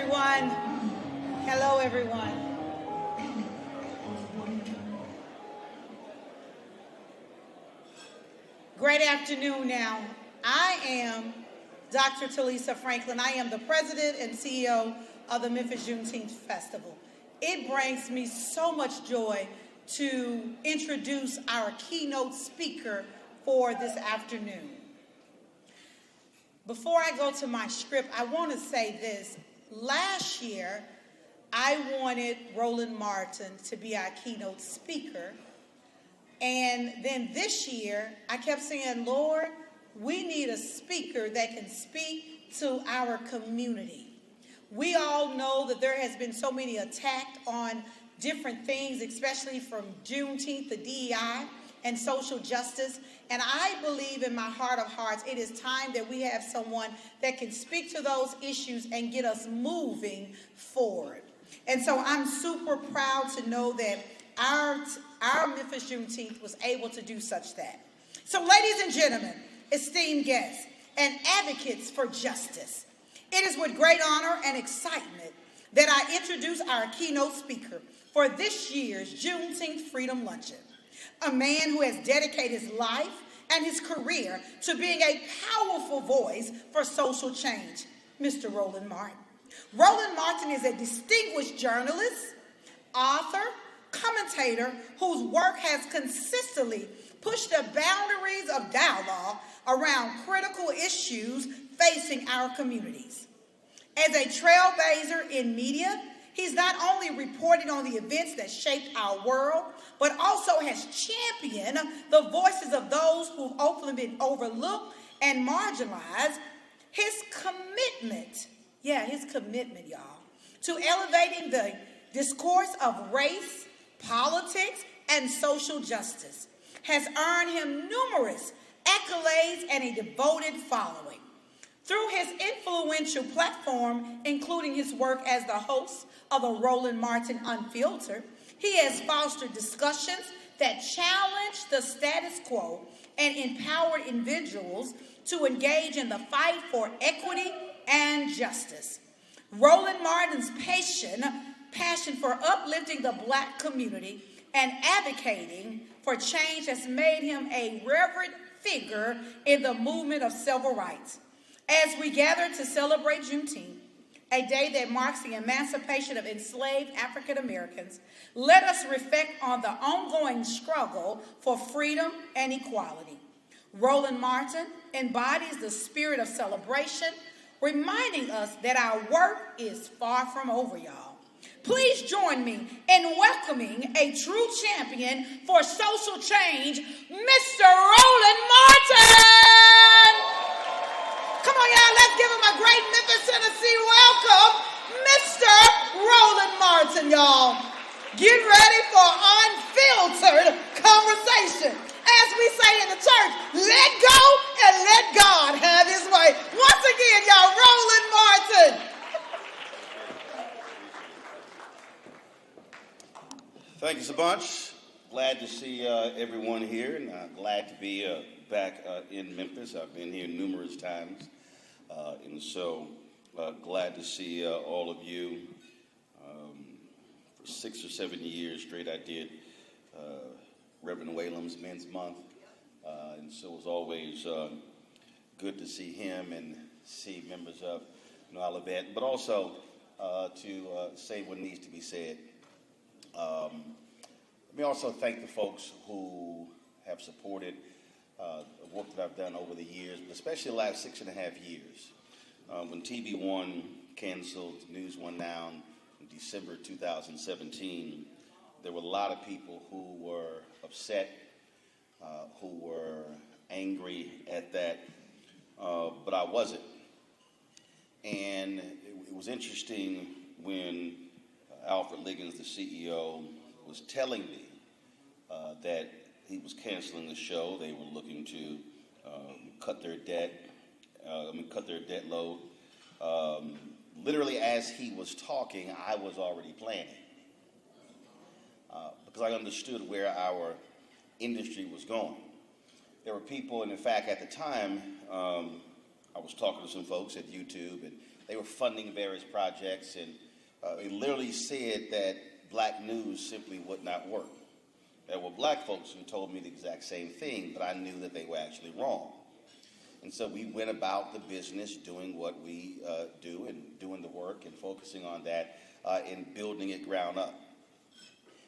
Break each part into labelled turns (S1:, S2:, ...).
S1: everyone. Hello, everyone. Great afternoon now. I am Dr. Talisa Franklin. I am the president and CEO of the Memphis Juneteenth Festival. It brings me so much joy to introduce our keynote speaker for this afternoon. Before I go to my script, I want to say this. Last year, I wanted Roland Martin to be our keynote speaker. And then this year, I kept saying, Lord, we need a speaker that can speak to our community. We all know that there has been so many attacks on different things, especially from Juneteenth, the DEI, and social justice. And I believe in my heart of hearts, it is time that we have someone that can speak to those issues and get us moving forward. And so I'm super proud to know that our Memphis Juneteenth was able to do such that. So ladies and gentlemen, esteemed guests, and advocates for justice, it is with great honor and excitement that I introduce our keynote speaker for this year's Juneteenth Freedom Luncheon, a man who has dedicated his life and his career to being a powerful voice for social change, Mr. Roland Martin. Roland Martin is a distinguished journalist, author, commentator whose work has consistently pushed the boundaries of dialogue around critical issues facing our communities. As a trailblazer in media, he's not only reported on the events that shaped our world, but also has championed the voices of those who've often been overlooked and marginalized. His commitment, y'all, to elevating the discourse of race, politics, and social justice has earned him numerous accolades and a devoted following. Through his influential platform, including his work as the host of the Roland Martin Unfiltered, he has fostered discussions that challenge the status quo and empowered individuals to engage in the fight for equity and justice. Roland Martin's passion for uplifting the Black community and advocating for change has made him a reverent figure in the movement of civil rights. As we gather to celebrate Juneteenth, a day that marks the emancipation of enslaved African Americans, let us reflect on the ongoing struggle for freedom and equality. Roland Martin embodies the spirit of celebration, reminding us that our work is far from over, y'all. Please join me in welcoming a true champion for social change, Mr. Roland Martin! Come on, y'all, let's give him a great Memphis, Tennessee welcome, Mr. Roland Martin, y'all. Get ready for unfiltered conversation. As we say in the church, let go and let God have his way. Once again, y'all, Roland Martin.
S2: Thank you so much. Glad to see everyone here, and glad to be back in Memphis. I've been here numerous times, and so glad to see all of you. For 6 or 7 years straight, I did Reverend Whalem's Men's Month, and so it was always good to see him and see members of Olivet, but also to say what needs to be said. Let me also thank the folks who have supported the work that I've done over the years, but especially the last 6.5 years. When TV One canceled News One Now in December 2017, there were a lot of people who were upset, who were angry at that, but I wasn't. And it was interesting when Alfred Liggins, the CEO, was telling me that he was canceling the show. They were looking to cut their debt load. Literally, as he was talking, I was already planning because I understood where our industry was going. There were people, and in fact, at the time, I was talking to some folks at YouTube, and they were funding various projects, and they literally said that black news simply would not work. There were black folks who told me the exact same thing, but I knew that they were actually wrong. And so we went about the business doing what we do and doing the work and focusing on that and building it ground up.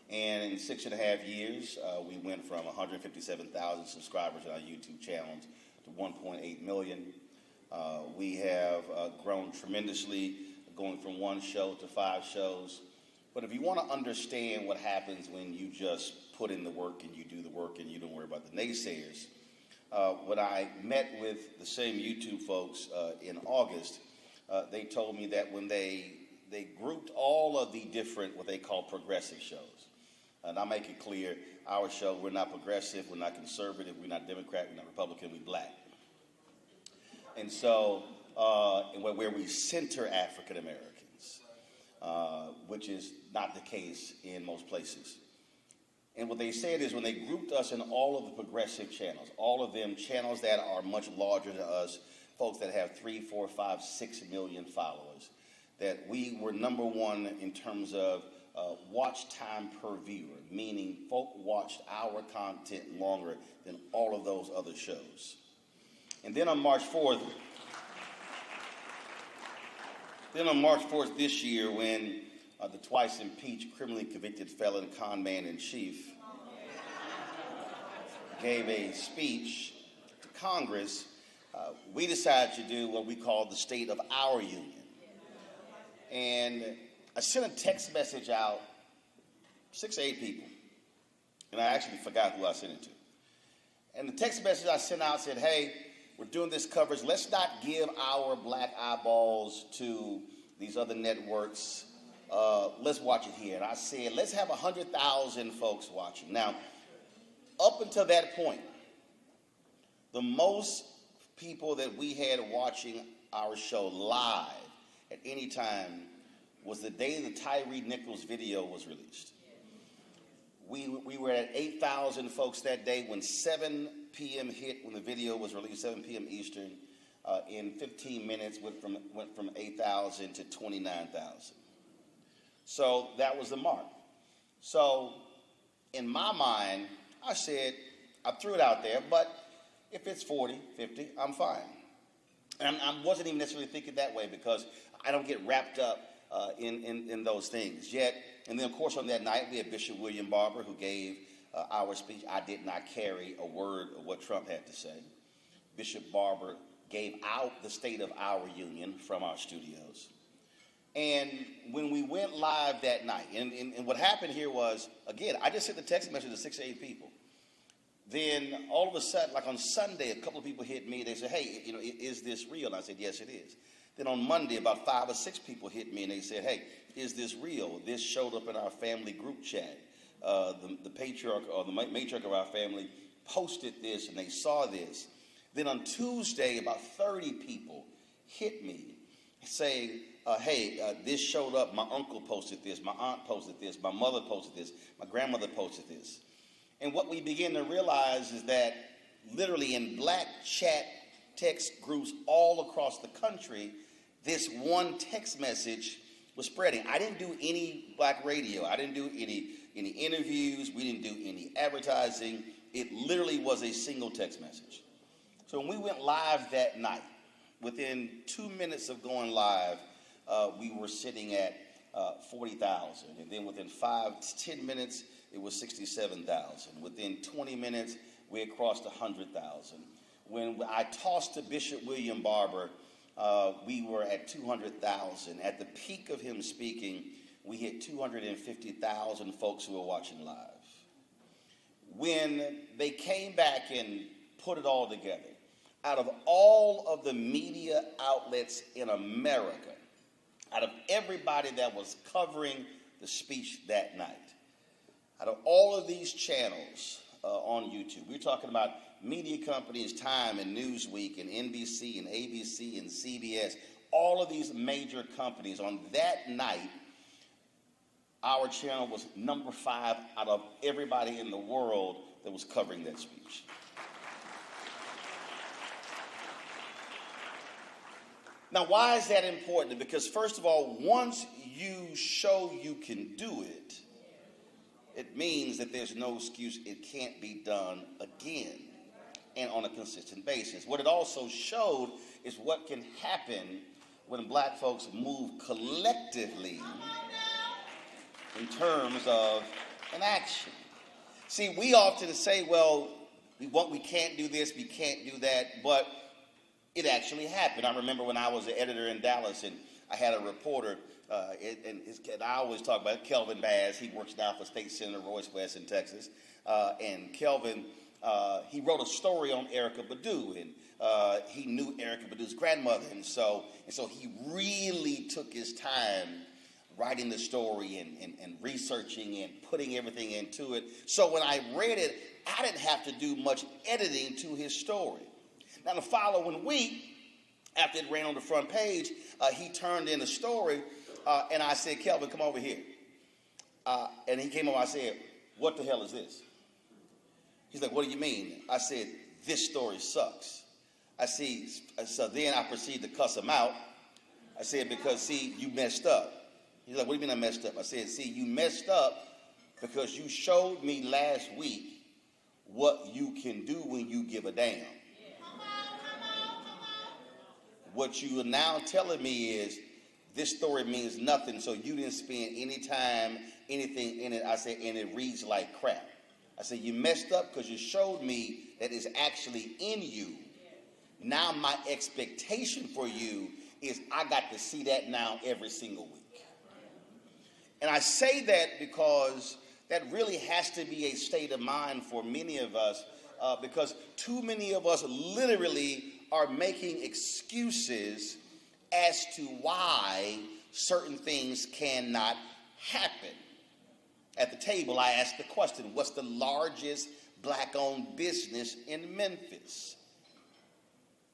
S2: And in 6.5 years, we went from 157,000 subscribers on our YouTube channel to 1.8 million. We have grown tremendously, going from 1 show to 5 shows. But if you want to understand what happens when you just put in the work and you do the work and you don't worry about the naysayers, when I met with the same YouTube folks in August, they told me that when they grouped all of the different, what they call progressive shows, and I'll make it clear, our show, we're not progressive, we're not conservative, we're not Democrat, we're not Republican, we're black. And so, where we center African Americans, which is not the case in most places. And what they said is when they grouped us in all of the progressive channels, all of them channels that are much larger than us, folks that have 3, 4, 5, 6 million followers, that we were number one in terms of watch time per viewer, meaning folk watched our content longer than all of those other shows. And then on March 4th, this year, when the twice impeached, criminally convicted felon con man in chief gave a speech to Congress, we decided to do what we call the State of Our Union. And I sent a text message out, 6 to 8 people, and I actually forgot who I sent it to. And the text message I sent out said, hey, we're doing this coverage. Let's not give our black eyeballs to these other networks. Let's watch it here. And I said, let's have 100,000 folks watching. Now, up until that point, the most people that we had watching our show live at any time was the day the Tyree Nichols video was released. We were at 8,000 folks that day when 7 p.m. hit, when the video was released, 7 p.m. Eastern. In 15 minutes, went from 8,000 to 29,000. So that was the mark. So in my mind, I said, I threw it out there, but if it's 40, 50, I'm fine. And I wasn't even necessarily thinking that way because I don't get wrapped up in those things yet. And then, of course, on that night, we had Bishop William Barber, who gave our speech. I did not carry a word of what Trump had to say. Bishop Barber gave out the State of Our Union from our studios. And when we went live that night, and what happened here was, again, I just sent the text message to 6 to 8 people. Then all of a sudden, like on Sunday, a couple of people hit me. They said, hey, is this real? And I said, yes, it is. Then on Monday, about 5 or 6 people hit me, and they said, hey, is this real? This showed up in our family group chat. The patriarch or the matriarch of our family posted this, and they saw this. Then on Tuesday, about 30 people hit me saying, hey, this showed up. My uncle posted this. My aunt posted this. My mother posted this. My grandmother posted this. And what we begin to realize is that literally in black chat text groups all across the country, this one text message was spreading. I didn't do any black radio. I didn't do any interviews. We didn't do any advertising. It literally was a single text message. So when we went live that night, within 2 minutes of going live, we were sitting at 40,000. And then within 5 to 10 minutes, it was 67,000. Within 20 minutes, we had crossed 100,000. When I tossed to Bishop William Barber, we were at 200,000. At the peak of him speaking, we hit 250,000 folks who were watching live. When they came back and put it all together, out of all of the media outlets in America, out of everybody that was covering the speech that night, out of all of these channels on YouTube, we're talking about media companies, Time and Newsweek and NBC and ABC and CBS, all of these major companies, on that night, our channel was number 5 out of everybody in the world that was covering that speech. Now, why is that important? Because, first of all, once you show you can do it, it means that there's no excuse it can't be done again and on a consistent basis. What it also showed is what can happen when black folks move collectively in terms of an action. See, we often say, well, we can't do this, we can't do that, but it actually happened. I remember when I was an editor in Dallas, and I had a reporter, and I always talk about Kelvin Bass. He works now for State Senator Royce West in Texas. And Kelvin, he wrote a story on Erykah Badu, and he knew Erykah Badu's grandmother. And so he really took his time writing the story and researching and putting everything into it. So when I read it, I didn't have to do much editing to his story. Now, the following week, after it ran on the front page, he turned in a story, and I said, Kelvin, come over here. And he came over, I said, what the hell is this? He's like, what do you mean? I said, this story sucks. So then I proceeded to cuss him out. I said, because, see, you messed up. He's like, what do you mean I messed up? I said, see, you messed up because you showed me last week what you can do when you give a damn. What you are now telling me is this story means nothing, so you didn't spend any time, anything in it. I said, and it reads like crap. I said, you messed up because you showed me that it's actually in you. Now my expectation for you is I got to see that now every single week. And I say that because that really has to be a state of mind for many of us, because too many of us literally are making excuses as to why certain things cannot happen. At the table, I asked the question, what's the largest black-owned business in Memphis?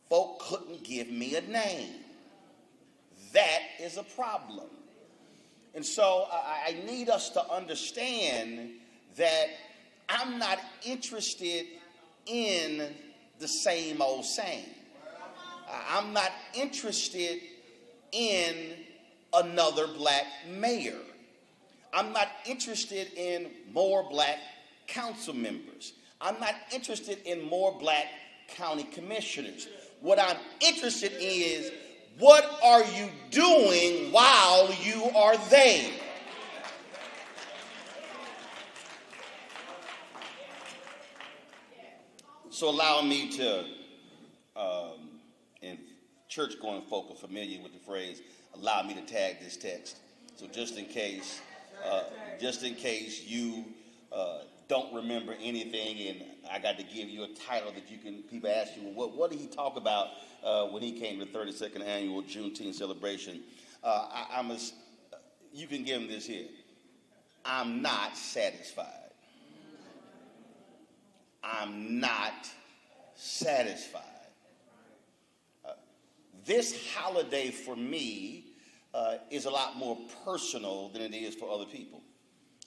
S2: Folk couldn't give me a name. That is a problem. And so I need us to understand that I'm not interested in the same old same. I'm not interested in another black mayor. I'm not interested in more black council members. I'm not interested in more black county commissioners. What I'm interested in is, what are you doing while you are there? So allow me to, and church-going folk are familiar with the phrase, allow me to tag this text. So just in case you don't remember anything, and I got to give you a title that you can, people ask you, well, what did he talk about when he came to the 32nd annual Juneteenth celebration? You can give him this here. I'm not satisfied. I'm not satisfied. This holiday for me is a lot more personal than it is for other people.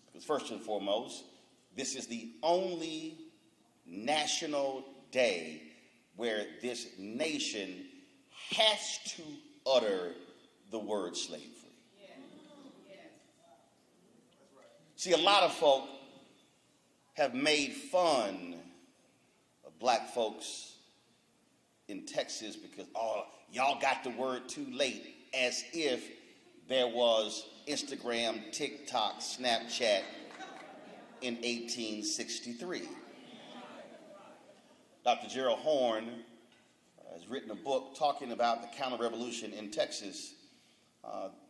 S2: Because first and foremost, this is the only national day where this nation has to utter the word slavery. See, a lot of folk have made fun of black folks in Texas because, oh, y'all got the word too late, as if there was Instagram, TikTok, Snapchat in 1863. Dr. Gerald Horn has written a book talking about the counter-revolution in Texas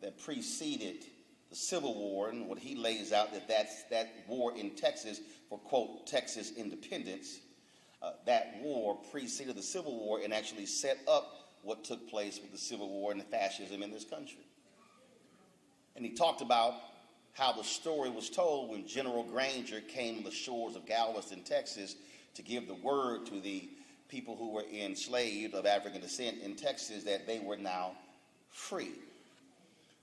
S2: that preceded the Civil War, and what he lays out that's that war in Texas for, quote, Texas independence. That war preceded the Civil War and actually set up what took place with the Civil War and the fascism in this country. And he talked about how the story was told when General Granger came to the shores of Galveston, Texas, to give the word to the people who were enslaved of African descent in Texas that they were now free.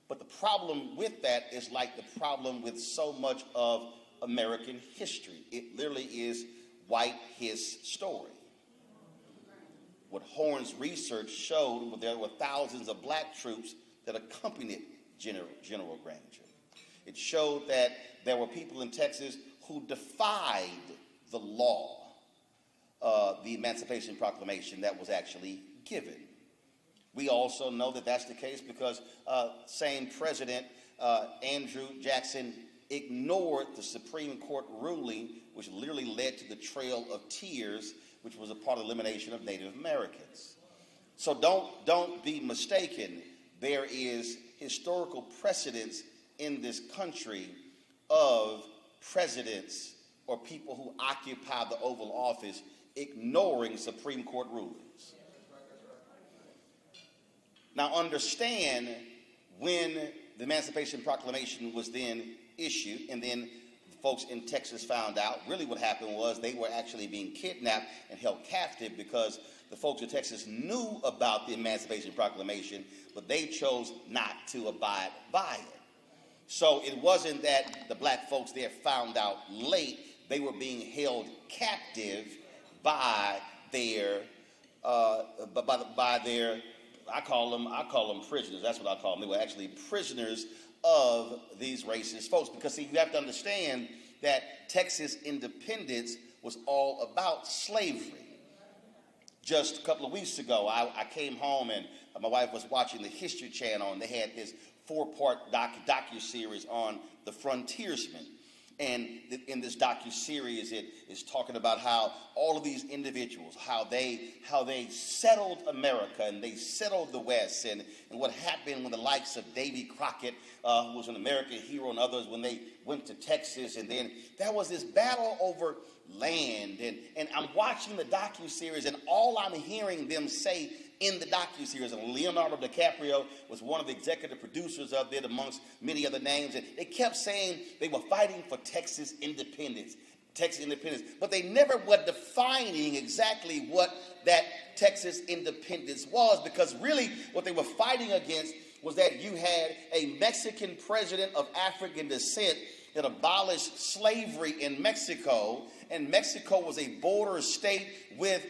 S2: But the problem with that is like the problem with so much of American history. It literally is white his story. what Horn's research showed, there were thousands of black troops that accompanied General Granger. It showed that there were people in Texas who defied the law, the Emancipation Proclamation that was actually given. We also know that that's the case because same President Andrew Jackson ignored the Supreme Court ruling, which literally led to the Trail of Tears, which was a part of the elimination of Native Americans. So don't be mistaken. There is historical precedence in this country of presidents or people who occupy the Oval Office ignoring Supreme Court rulings. Now understand, when the Emancipation Proclamation was then issued, and then folks in Texas found out, really what happened was they were actually being kidnapped and held captive because the folks in Texas knew about the Emancipation Proclamation, but they chose not to abide by it. So it wasn't that the black folks there found out late. They were being held captive by their I call them prisoners. That's what I call them. They were actually prisoners of these racist folks. Because, see, you have to understand that Texas independence was all about slavery. Just a couple of weeks ago, I came home and my wife was watching the History Channel, and they had this 4-part docu-series on the frontiersmen. And in this docu-series, it is talking about how all of these individuals, how they settled America and they settled the West, and what happened when the likes of Davy Crockett, who was an American hero, and others, when they went to Texas, and then there was this battle over land. And I'm watching the docu-series, and all I'm hearing them say in the docu-series, and Leonardo DiCaprio was one of the executive producers of it, amongst many other names, and they kept saying they were fighting for Texas independence, but they never were defining exactly what that Texas independence was, because really what they were fighting against was that you had a Mexican president of African descent that abolished slavery in Mexico, and Mexico was a border state with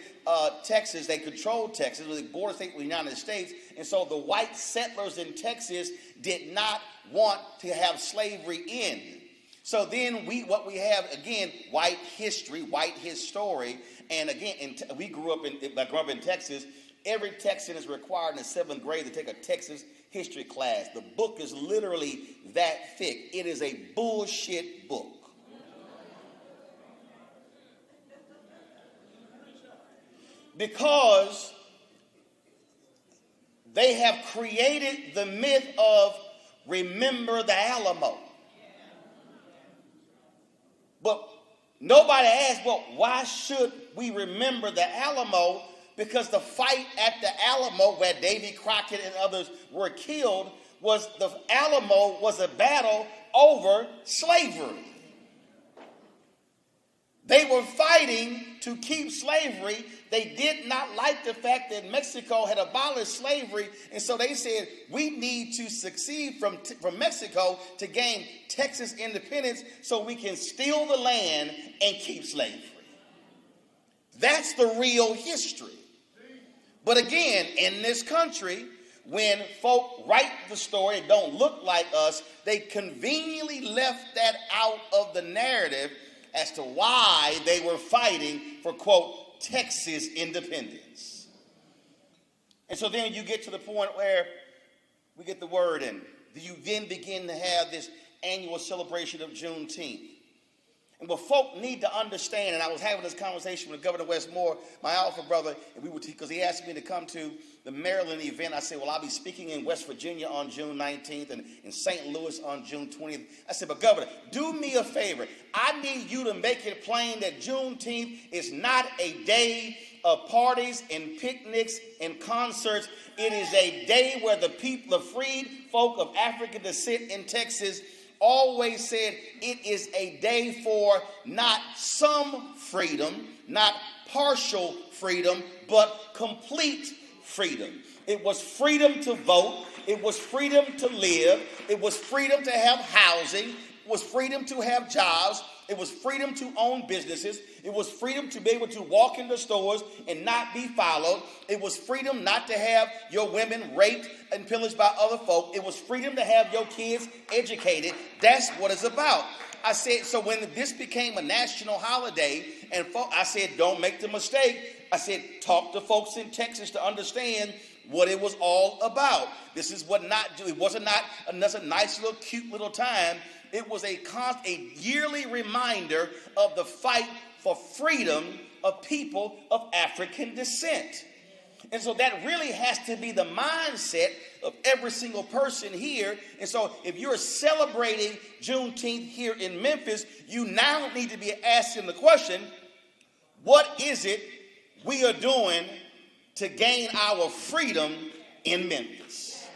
S2: Texas. They controlled Texas. It was a border state with the United States, and so the white settlers in Texas did not want to have slavery in. So then what we have, again, white history, white his story, and again, I grew up in Texas. Every Texan is required in the 7th grade to take a Texas history class. The book is literally that thick. It is a bullshit book. Because they have created the myth of remember the Alamo. But nobody asked, well, why should we remember the Alamo? Because the fight at the Alamo, where Davy Crockett and others were killed, the Alamo was a battle over slavery. They were fighting to keep slavery. They did not like the fact that Mexico had abolished slavery, and so they said, we need to succeed from Mexico to gain Texas independence so we can steal the land and keep slavery. That's the real history. But again, in this country, when folk write the story and don't look like us, they conveniently left that out of the narrative as to why they were fighting for, quote, Texas independence. And so then you get to the point where we get the word, and you then begin to have this annual celebration of Juneteenth. And what folk need to understand, and I was having this conversation with Governor Westmore, my alpha brother, and because he asked me to come to the Maryland event. I said, well, I'll be speaking in West Virginia on June 19th and in St. Louis on June 20th. I said, but Governor, do me a favor. I need you to make it plain that Juneteenth is not a day of parties and picnics and concerts. It is a day where the people, the freed folk of African descent in Texas, always said it is a day for not some freedom, not partial freedom, but complete freedom. It was freedom to vote. It was freedom to live. It was freedom to have housing. It was freedom to have jobs. It was freedom to own businesses. It was freedom to be able to walk into stores and not be followed. It was freedom not to have your women raped and pillaged by other folk. It was freedom to have your kids educated. That's what it's about. I said, so when this became a national holiday, and I said, don't make the mistake. I said, talk to folks in Texas to understand what it was all about. This is what it wasn't not another nice little cute little time. It was a yearly reminder of the fight for freedom of people of African descent. And so that really has to be the mindset of every single person here. And so if you're celebrating Juneteenth here in Memphis, you now need to be asking the question, what is it we are doing to gain our freedom in Memphis?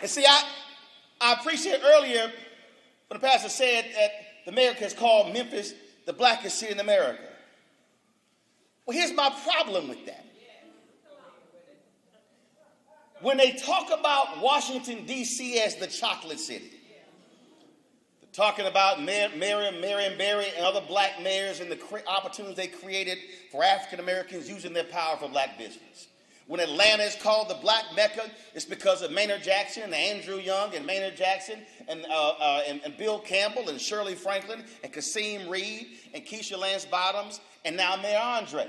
S2: And see, I appreciate earlier when the pastor said that the mayor has called Memphis the blackest city in America. Well, here's my problem with that. When they talk about Washington, D.C. as the chocolate city, they're talking about Marion Barry and other black mayors and the opportunities they created for African Americans using their power for black business. When Atlanta is called the Black Mecca, it's because of Maynard Jackson and Andrew Young and Maynard Jackson and Bill Campbell and Shirley Franklin and Kasim Reed and Keisha Lance Bottoms and now Mayor Andre.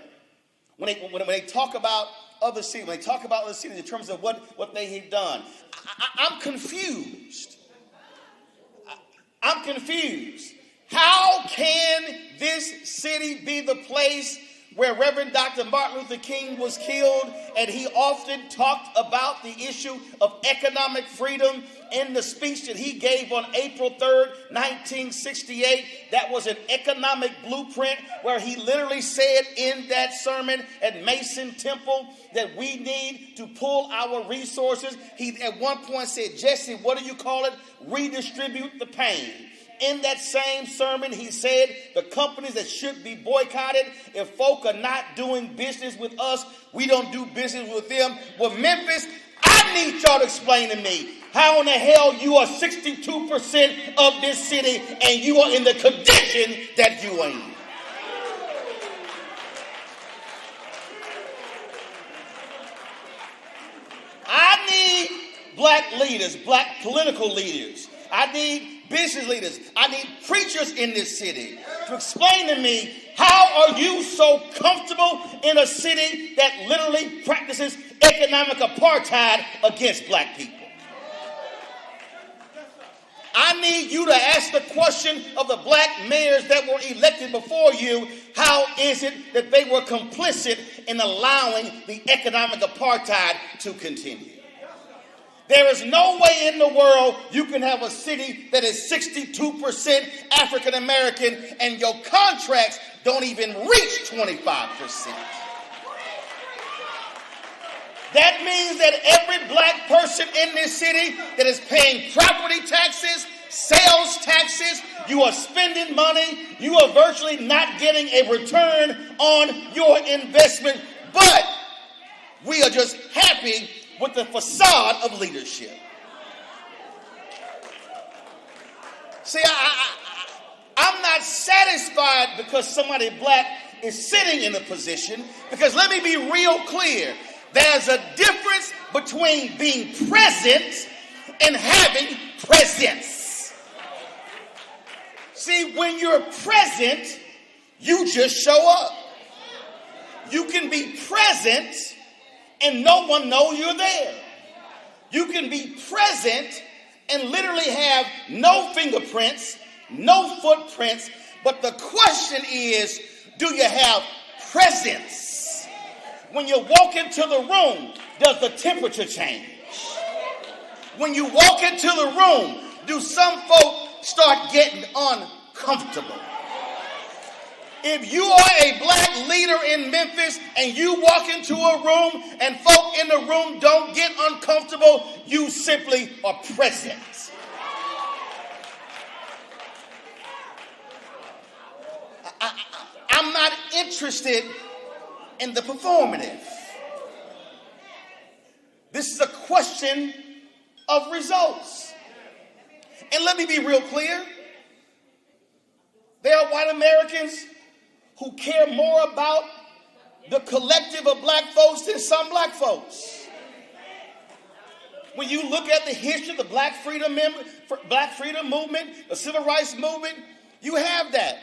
S2: When they talk about other cities, when they talk about other cities in terms of what they have done, I'm confused. I'm confused. How can this city be the place where Reverend Dr. Martin Luther King was killed, and he often talked about the issue of economic freedom in the speech that he gave on April 3rd, 1968. That was an economic blueprint where he literally said in that sermon at Mason Temple that we need to pull our resources. He at one point said, Jesse, what do you call it? Redistribute the pain. In that same sermon, he said the companies that should be boycotted, if folk are not doing business with us, we don't do business with them. Well, Memphis, I need y'all to explain to me how in the hell you are 62% of this city and you are in the condition that you are in. I need black leaders, black political leaders. I need business leaders. I need preachers in this city to explain to me, how are you so comfortable in a city that literally practices economic apartheid against black people? I need you to ask the question of the black mayors that were elected before you, how is it that they were complicit in allowing the economic apartheid to continue? There is no way in the world you can have a city that is 62% African American and your contracts don't even reach 25%. That means that every black person in this city that is paying property taxes, sales taxes, you are spending money, you are virtually not getting a return on your investment, but we are just happy with the facade of leadership. See, I'm not satisfied because somebody black is sitting in a position, because let me be real clear. There's a difference between being present and having presence. See, when you're present, you just show up. You can be present and no one know you're there. You can be present and literally have no fingerprints, no footprints, but the question is, do you have presence? When you walk into the room, does the temperature change? When you walk into the room, do some folk start getting uncomfortable? If you are a black leader in Memphis and you walk into a room and folk in the room don't get uncomfortable, you simply are present. I'm not interested in the performative. This is a question of results. And let me be real clear. There are white Americans who care more about the collective of black folks than some black folks. When you look at the history of the black freedom movement, the civil rights movement, you have that.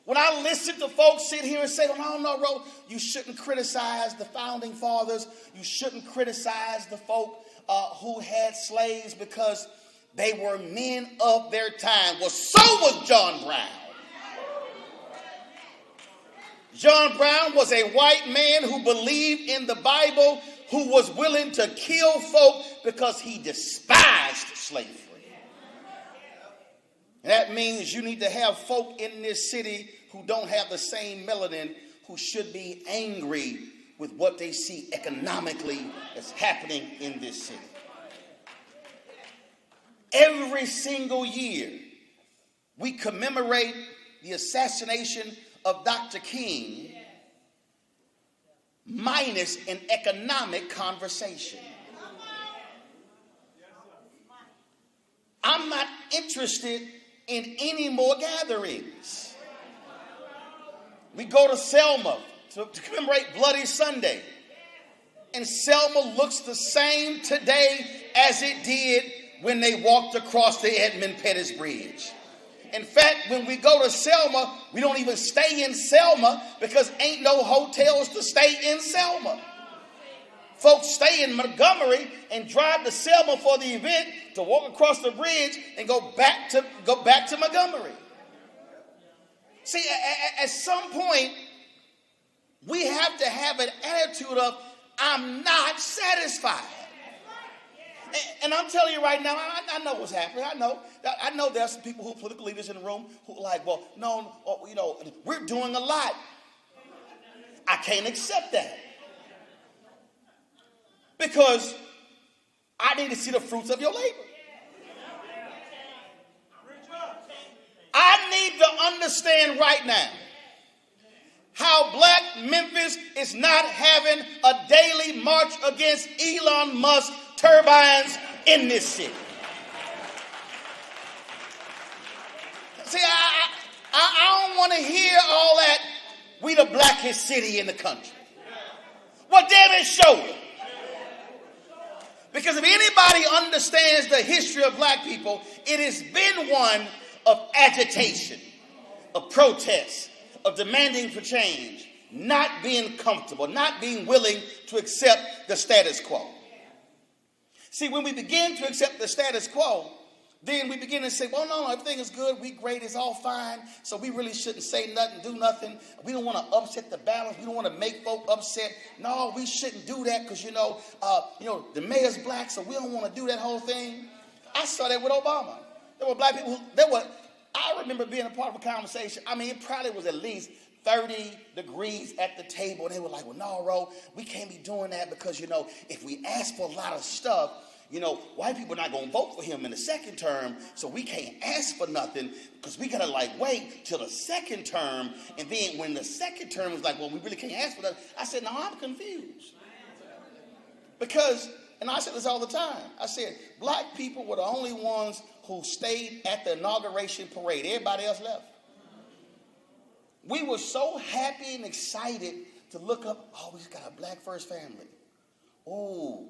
S2: When I listen to folks sit here and say, oh, no, Ro, you shouldn't criticize the founding fathers. You shouldn't criticize the folk who had slaves because they were men of their time. Well, so was John Brown. John Brown was a white man who believed in the Bible, who was willing to kill folk because he despised slavery. And that means you need to have folk in this city who don't have the same melanin, who should be angry with what they see economically that's happening in this city. Every single year, we commemorate the assassination of Dr. King, minus an economic conversation. I'm not interested in any more gatherings. We go to Selma to commemorate Bloody Sunday, and Selma looks the same today as it did when they walked across the Edmund Pettus Bridge. In fact, when we go to Selma, we don't even stay in Selma because ain't no hotels to stay in Selma. Folks stay in Montgomery and drive to Selma for the event to walk across the bridge and go back to Montgomery. See, at some point, we have to have an attitude of, I'm not satisfied. And I'm telling you right now, I know what's happening. I know there's some people who are political leaders in the room who are like, well, no, we're doing a lot. I can't accept that. Because I need to see the fruits of your labor. I need to understand right now how black Memphis is not having a daily march against Elon Musk turbines in this city. See, I don't want to hear all that, we the blackest city in the country. Well, damn it, show it. Because if anybody understands the history of black people, it has been one of agitation, of protest, of demanding for change, not being comfortable, not being willing to accept the status quo. See, when we begin to accept the status quo, then we begin to say, well, no, everything is good, we great, it's all fine, so we really shouldn't say nothing, do nothing. We don't want to upset the balance. We don't want to make folk upset. No, we shouldn't do that because, the mayor's black, so we don't want to do that whole thing. I saw that with Obama. There were black people I remember being a part of a conversation. I mean, it probably was at least 30 degrees at the table. And they were like, well, no, Ro, we can't be doing that because, if we ask for a lot of stuff, white people are not going to vote for him in the second term, so we can't ask for nothing because we got to wait till the second term. And then when the second term was like, well, we really can't ask for that, I said, no, I'm confused. Because, and I said this all the time, I said, black people were the only ones who stayed at the inauguration parade. Everybody else left. We were so happy and excited to look up, oh, we just got a black first family. Oh.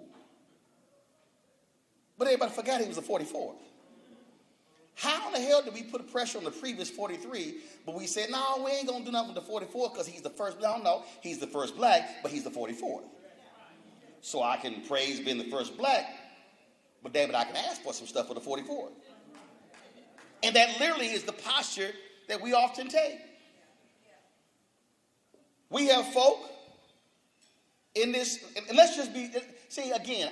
S2: But everybody forgot he was the 44th. How in the hell did we put pressure on the previous 43, but we said, no, we ain't going to do nothing with the 44 because he's the first. No, he's the first black, but he's the 44th. So I can praise being the first black, but David, I can ask for some stuff for the 44th. And that literally is the posture that we often take. We have folk in this, and let's just be, see, again,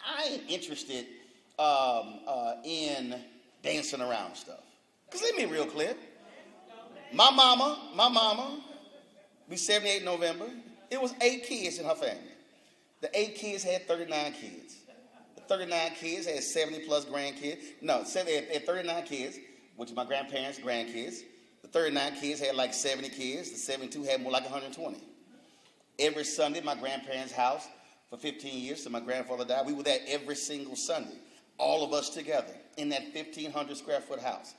S2: I ain't interested in dancing around stuff. Because let me be real clear. My mama, we 78 in November. It was 8 kids in her family. The 8 kids had 39 kids. The 39 kids had 70 plus grandkids. No, they had 39 kids, which is my grandparents' grandkids. The 39 kids had like 70 kids. The 72 had more like 120. Every Sunday, my grandparents' house, for 15 years till my grandfather died, we were there every single Sunday, all of us together in that 1,500 square foot house.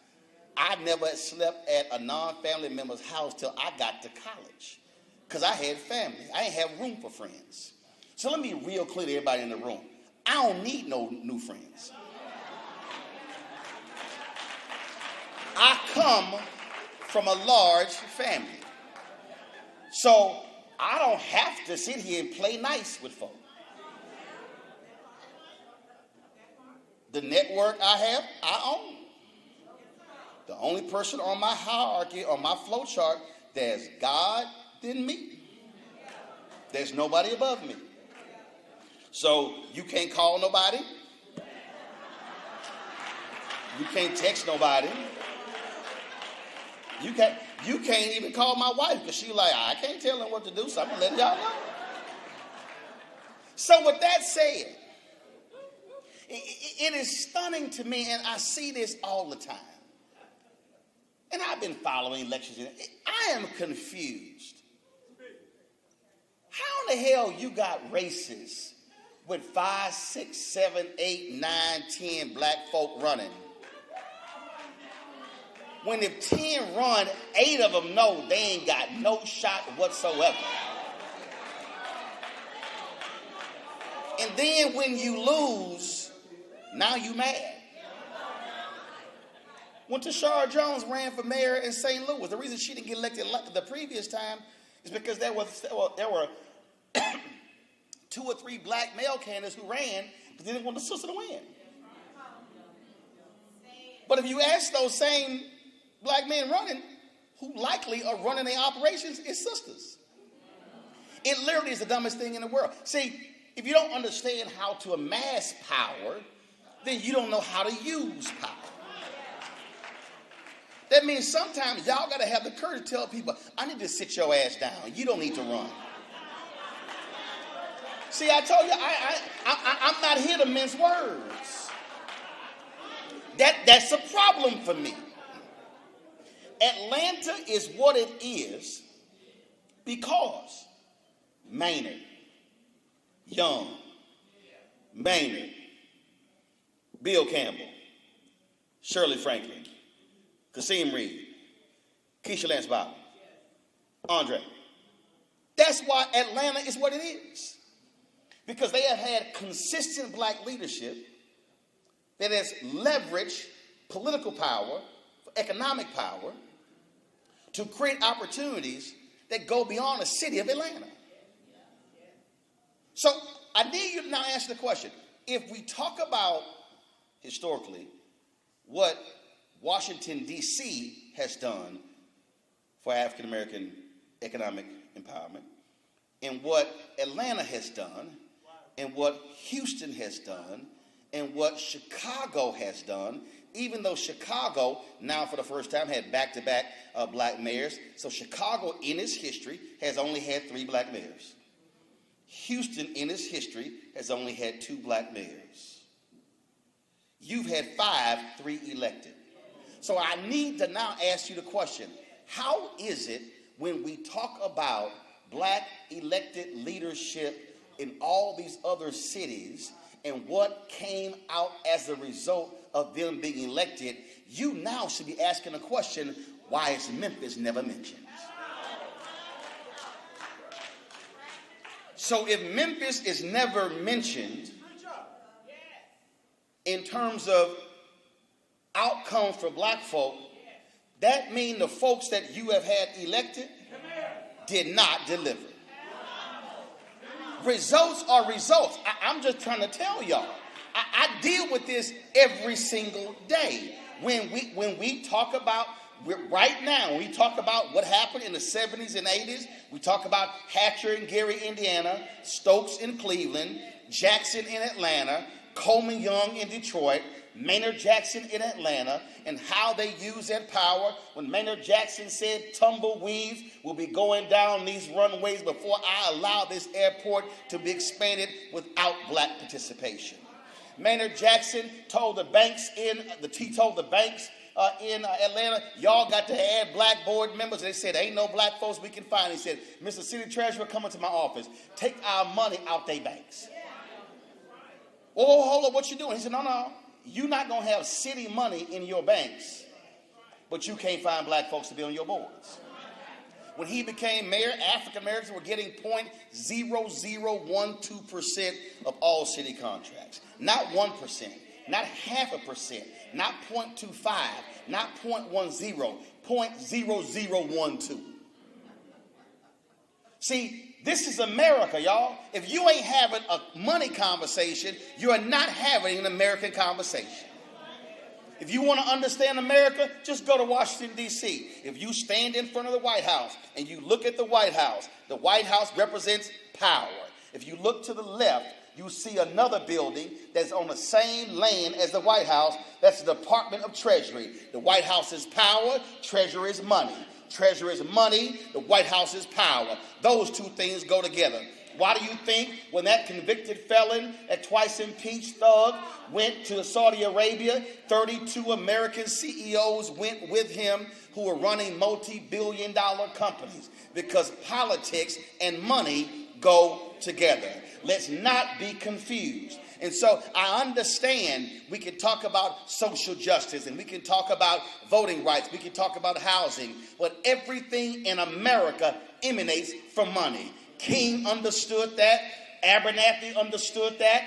S2: I never slept at a non-family member's house till I got to college because I had family. I didn't have room for friends. So let me be real clear to everybody in the room. I don't need no new friends. I come from a large family. So I don't have to sit here and play nice with folks. The network I have, I own. The only person on my hierarchy, on my flow chart, there's God, then me. There's nobody above me. So you can't call nobody. You can't text nobody. You can't even call my wife because she's like, I can't tell them what to do, so I'm letting y'all know. So with that said, it is stunning to me, and I see this all the time. And I've been following elections. I am confused. How in the hell you got races with 5, 6, 7, 8, 9, 10 black folk running? When if 10 run, 8 of them know they ain't got no shot whatsoever. And then when you lose, now you mad. When Tashara Jones ran for mayor in St. Louis, the reason she didn't get elected the previous time is because there were 2 or 3 black male candidates who ran, but they didn't want the sister to win. But if you ask those same black men running, who likely are running their operations, it's sisters. It literally is the dumbest thing in the world. See, if you don't understand how to amass power, then you don't know how to use power. That means sometimes y'all got to have the courage to tell people, I need to sit your ass down. You don't need to run. See, I told you, I'm not here to mince words. That's a problem for me. Atlanta is what it is because Maynard, Young, Maynard, Bill Campbell, Shirley Franklin, Kasim Reed, Keisha Lance Bobbitt, Andre. That's why Atlanta is what it is. Because they have had consistent black leadership that has leveraged political power, economic power, to create opportunities that go beyond the city of Atlanta. So I need you to now answer the question. If we talk about, historically, what Washington, D.C. has done for African American economic empowerment, and what Atlanta has done, and what Houston has done, and what Chicago has done, even though Chicago now for the first time had back-to-back black mayors. So Chicago in its history has only had 3 black mayors. Houston in its history has only had 2 black mayors. You've had 5, 3 elected. So I need to now ask you the question, how is it when we talk about black elected leadership in all these other cities and what came out as a result of them being elected, you now should be asking the question, why is Memphis never mentioned? So if Memphis is never mentioned in terms of outcomes for black folk, that means the folks that you have had elected did not deliver. Results are results. I'm just trying to tell y'all. I deal with this every single day. When we talk about, right now, when we talk about what happened in the 70s and 80s, we talk about Hatcher in Gary, Indiana, Stokes in Cleveland, Jackson in Atlanta, Coleman Young in Detroit, Maynard Jackson in Atlanta, and how they used that power when Maynard Jackson said tumbleweeds will be going down these runways before I allow this airport to be expanded without black participation. Maynard Jackson told the banks in Atlanta, y'all got to add black board members. They said, ain't no black folks we can find. He said, Mr. City Treasurer, come into my office. Take our money out they banks. Oh, hold up, what you doing? He said, no. You're not going to have city money in your banks but you can't find black folks to be on your boards. When he became mayor, African Americans were getting 0.0012% of all city contracts. Not 1%, not 0.5%, not 0.25, not 0.10, 0.0012. See, this is America, y'all. If you ain't having a money conversation, you are not having an American conversation. If you want to understand America, just go to Washington, D.C. If you stand in front of the White House and you look at the White House represents power. If you look to the left, you see another building that's on the same land as the White House. That's the Department of Treasury. The White House is power, Treasury is money. Treasury is money, the White House is power. Those two things go together. Why do you think when that convicted felon, that twice impeached thug, went to Saudi Arabia, 32 American CEOs went with him who were running multi-billion-dollar companies? Because politics and money go together. Let's not be confused. And so I understand we can talk about social justice and we can talk about voting rights. We can talk about housing. But everything in America emanates from money. King understood that. Abernathy understood that.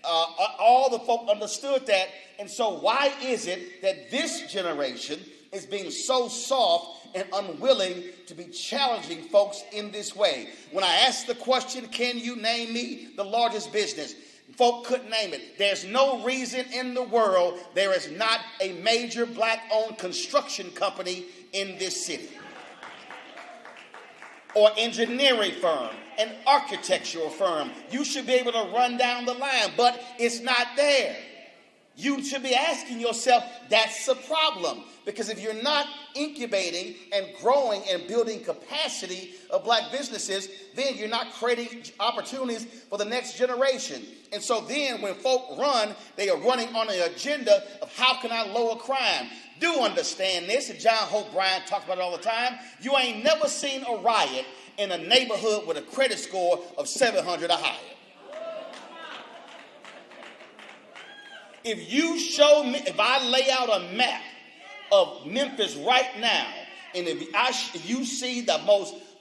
S2: All the folk understood that. And so why is it that this generation is being so soft and unwilling to be challenging folks in this way? When I asked the question, can you name me the largest business? Folk couldn't name it. There's no reason in the world there is not a major black-owned construction company in this city, or engineering firm, an architectural firm. You should be able to run down the line, but it's not there. You should be asking yourself, that's the problem. Because if you're not incubating and growing and building capacity of black businesses, then you're not creating opportunities for the next generation. And so then when folk run, they are running on an agenda of how can I lower crime? Do understand this, and John Hope Bryant talks about it all the time. You ain't never seen a riot in a neighborhood with a credit score of 700 or higher. If you show me, if I lay out a map of Memphis right now, and if you see the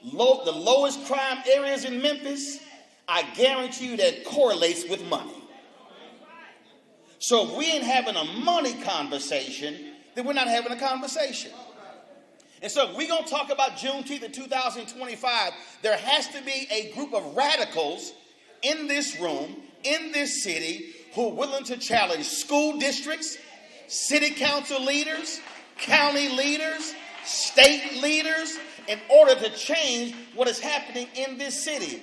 S2: lowest crime areas in Memphis, I guarantee you that correlates with money. So if we ain't having a money conversation, then we're not having a conversation. And so if we're going to talk about Juneteenth in 2025, there has to be a group of radicals in this room, in this city, who are willing to challenge school districts, city council leaders, county leaders, state leaders, in order to change what is happening in this city.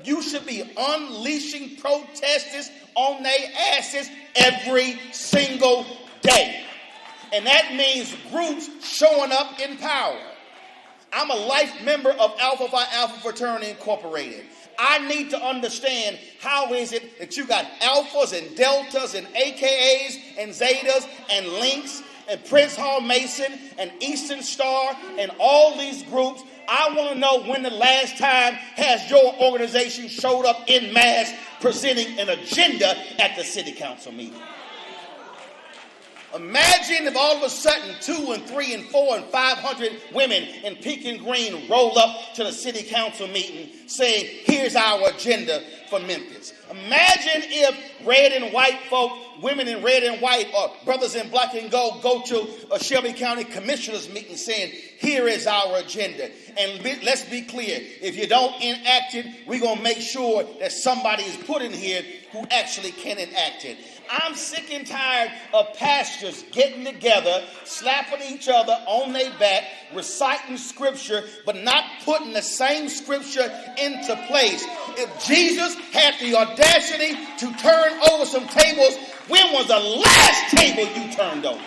S2: You should be unleashing protesters on their asses every single day. And that means groups showing up in power. I'm a life member of Alpha Phi Alpha Fraternity Incorporated. I need to understand how is it that you got alphas and deltas and AKAs and zetas and links and Prince Hall Mason and Eastern Star and all these groups. I want to know when the last time has your organization showed up in mass presenting an agenda at the city council meeting. Imagine if all of a sudden 2 and 3 and 4 and 500 women in Pekin Green roll up to the city council meeting saying, here's our agenda for Memphis. Imagine if red and white folk, women in red and white, or brothers in black and gold go to a Shelby County commissioners meeting saying, here is our agenda. And let's be clear, if you don't enact it, we're going to make sure that somebody is put in here who actually can enact it. I'm sick and tired of pastors getting together, slapping each other on their back, reciting scripture, but not putting the same scripture into place. If Jesus had the audacity to turn over some tables, when was the last table you turned over?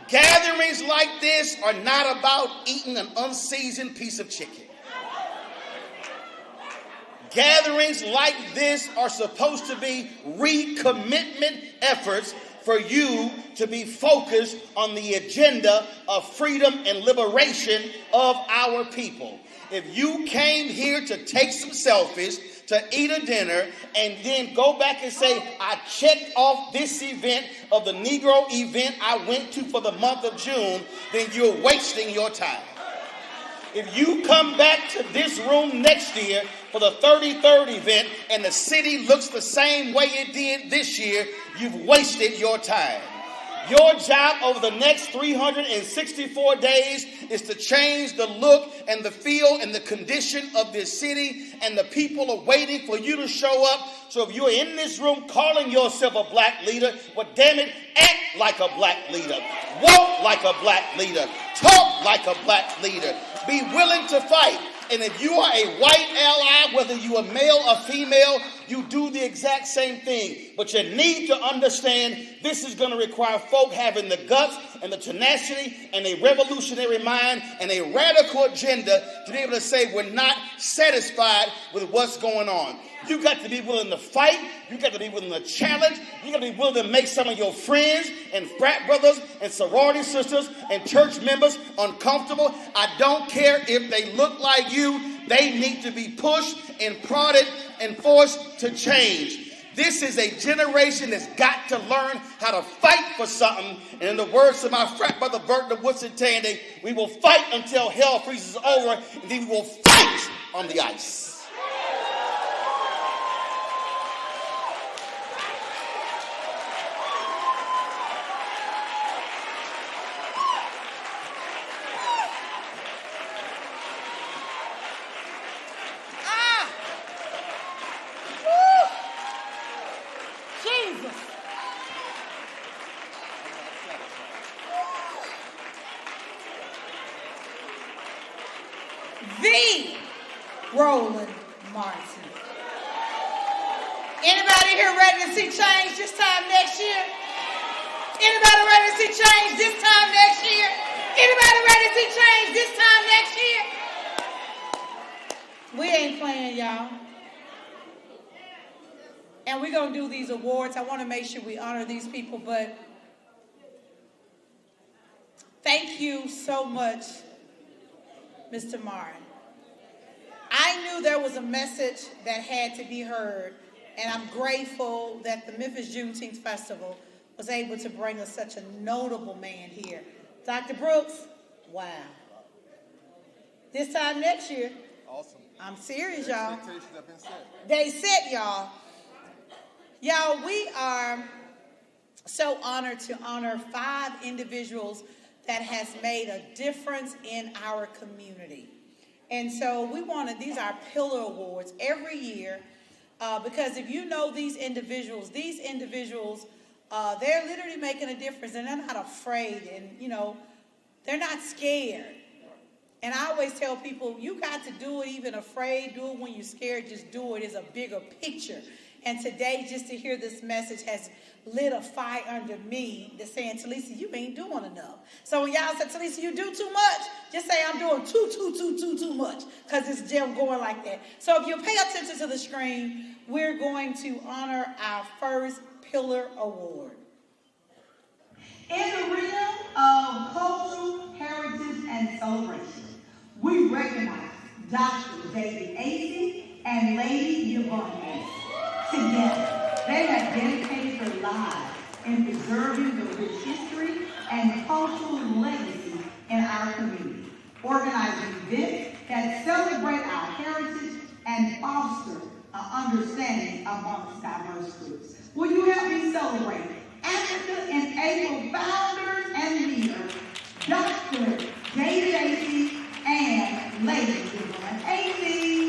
S2: Gatherings like this are not about eating an unseasoned piece of chicken. Gatherings like this are supposed to be recommitment efforts for you to be focused on the agenda of freedom and liberation of our people. If you came here to take some selfies, to eat a dinner and then go back and say, I checked off this event of the Negro event I went to for the month of June, then you're wasting your time. If you come back to this room next year for the 33rd event and the city looks the same way it did this year, you've wasted your time. Your job over the next 364 days is to change the look and the feel and the condition of this city, and the people are waiting for you to show up. So if you're in this room calling yourself a black leader, well, damn it, act like a black leader. Walk like a black leader. Talk like a black leader. Be willing to fight. And if you are a white ally, whether you are male or female, you do the exact same thing. But you need to understand this is going to require folk having the guts and the tenacity and a revolutionary mind and a radical agenda to be able to say we're not satisfied with what's going on. You got to be willing to fight. You got to be willing to challenge. You got to be willing to make some of your friends and frat brothers and sorority sisters and church members uncomfortable. I don't care if they look like you. They need to be pushed and prodded and forced to change. This is a generation that's got to learn how to fight for something. And in the words of my frat brother Burton Woodson Tandy, we will fight until hell freezes over, and then we will fight on the ice.
S1: The Roland Martin. Anybody here ready to see change this time next year? Anybody ready to see change this time next year? Anybody ready to see change this time next year? We ain't playing, y'all. And we're going to do these awards. I want to make sure we honor these people, but thank you so much, Mr. Martin. I knew there was a message that had to be heard, and I'm grateful that the Memphis Juneteenth Festival was able to bring us such a notable man here. Dr. Brooks, wow. This time next year.
S3: Awesome.
S1: I'm serious, y'all.
S3: Expectations have been set.
S1: They set, y'all. Y'all, we are so honored to honor 5 individuals that has made a difference in our community. And so we wanted, these are pillar awards every year, because if you know these individuals, they're literally making a difference, and they're not afraid, and they're not scared. And I always tell people, you got to do it even afraid, do it when you're scared, just do it. It's a bigger picture. And today, just to hear this message has lit a fire under me that's saying, Talisa, you ain't doing enough. So when y'all say, Talisa, you do too much, just say I'm doing too much, because it's just going like that. So if you pay attention to the screen, we're going to honor our first Pillar Award.
S4: In the realm of cultural heritage and celebration, we recognize Dr. David Acey and Lady Yvonne. Together, they have dedicated their lives in preserving the rich history and cultural legacy in our community, organizing events that celebrate our heritage and foster an understanding amongst diverse groups. Will you help me celebrate Africa Enabled founders and leaders, Dr. David Acey and Lady Yvonne Acey.